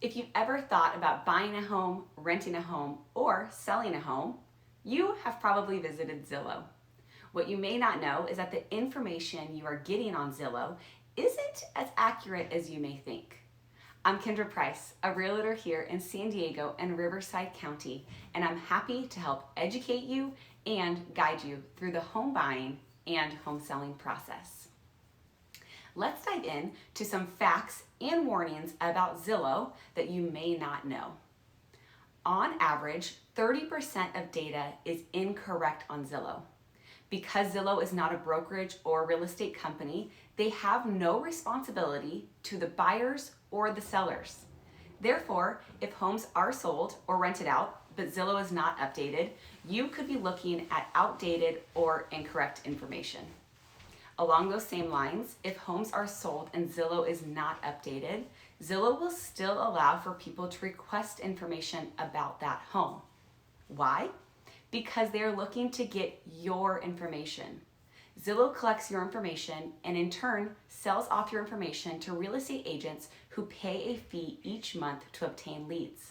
If you've ever thought about buying a home, renting a home, or selling a home, you have probably visited Zillow. What you may not know is that the information you are getting on Zillow isn't as accurate as you may think. I'm Kyndra Price, a realtor here in San Diego and Riverside County, and I'm happy to help educate you and guide you through the home buying and home selling process. Let's dive in to some facts and warnings about Zillow that you may not know. On average, 30% of data is incorrect on Zillow. Because Zillow is not a brokerage or real estate company, they have no responsibility to the buyers or the sellers. Therefore, if homes are sold or rented out, but Zillow is not updated, you could be looking at outdated or incorrect information. Along those same lines, if homes are sold and Zillow is not updated, Zillow will still allow for people to request information about that home. Why? Because they are looking to get your information. Zillow collects your information and in turn sells off your information to real estate agents who pay a fee each month to obtain leads.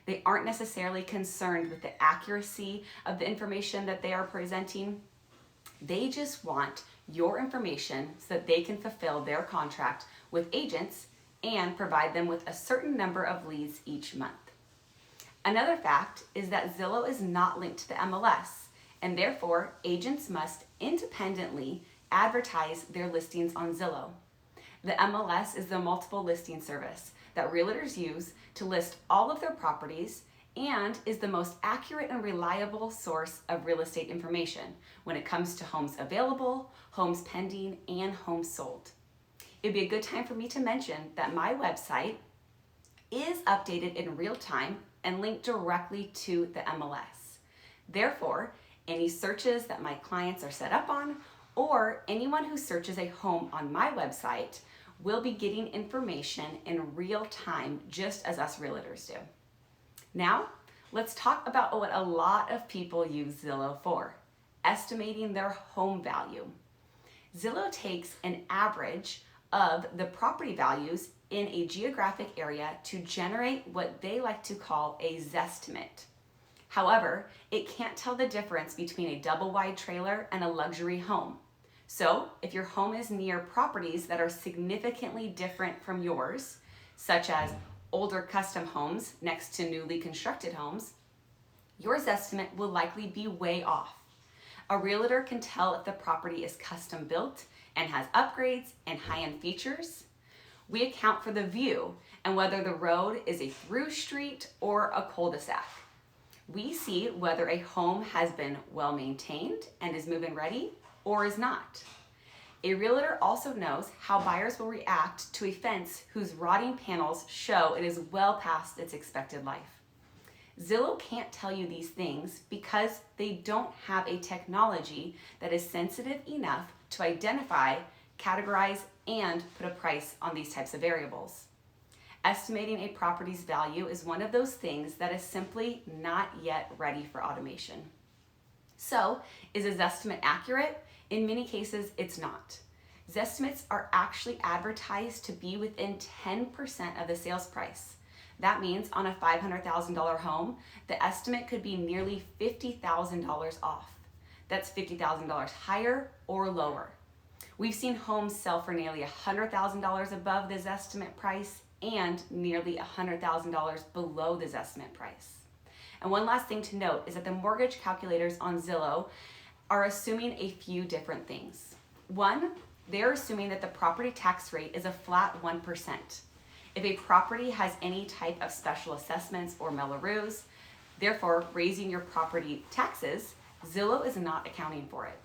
They aren't necessarily concerned with the accuracy of the information that they are presenting. They just want your information so that they can fulfill their contract with agents and provide them with a certain number of leads each month. Another fact is that Zillow is not linked to the MLS, and therefore agents must independently advertise their listings on Zillow. The MLS is the multiple listing service that realtors use to list all of their properties and is the most accurate and reliable source of real estate information when it comes to homes available, homes pending, and homes sold. It'd be a good time for me to mention that my website is updated in real time and linked directly to the MLS. Therefore, any searches that my clients are set up on or anyone who searches a home on my website will be getting information in real time just as us realtors do. Now, let's talk about what a lot of people use Zillow for, estimating their home value. Zillow takes an average of the property values in a geographic area to generate what they like to call a zestimate. However, it can't tell the difference between a double-wide trailer and a luxury home. So, if your home is near properties that are significantly different from yours, such as older custom homes next to newly constructed homes, your estimate will likely be way off. A realtor can tell if the property is custom built and has upgrades and high-end features. We account for the view and whether the road is a through street or a cul-de-sac. We see whether a home has been well maintained and is move-in ready or is not. A realtor also knows how buyers will react to a fence whose rotting panels show it is well past its expected life. Zillow can't tell you these things because they don't have a technology that is sensitive enough to identify, categorize, and put a price on these types of variables. Estimating a property's value is one of those things that is simply not yet ready for automation. So, is a Zestimate accurate? In many cases, it's not. Zestimates are actually advertised to be within 10% of the sales price. That means on a $500,000 home, the estimate could be nearly $50,000 off. That's $50,000 higher or lower. We've seen homes sell for nearly $100,000 above the Zestimate price and nearly $100,000 below the Zestimate price. And one last thing to note is that the mortgage calculators on Zillow are assuming a few different things. One, they're assuming that the property tax rate is a flat 1%. If a property has any type of special assessments or Mello-Roos, therefore raising your property taxes, Zillow is not accounting for it.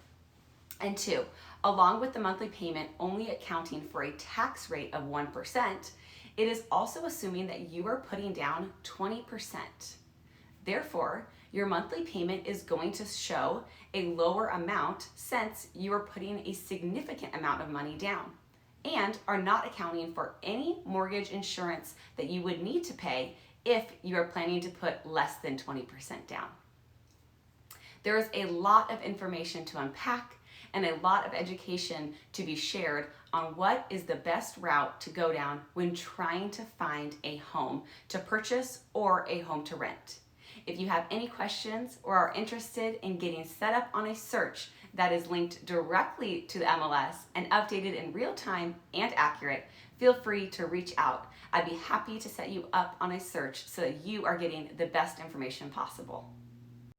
And two, along with the monthly payment only accounting for a tax rate of 1%, it is also assuming that you are putting down 20%. Therefore, your monthly payment is going to show a lower amount since you are putting a significant amount of money down and are not accounting for any mortgage insurance that you would need to pay if you are planning to put less than 20% down. There is a lot of information to unpack, and a lot of education to be shared on what is the best route to go down when trying to find a home to purchase or a home to rent. If you have any questions or are interested in getting set up on a search that is linked directly to the MLS and updated in real time and accurate, feel free to reach out. I'd be happy to set you up on a search so that you are getting the best information possible.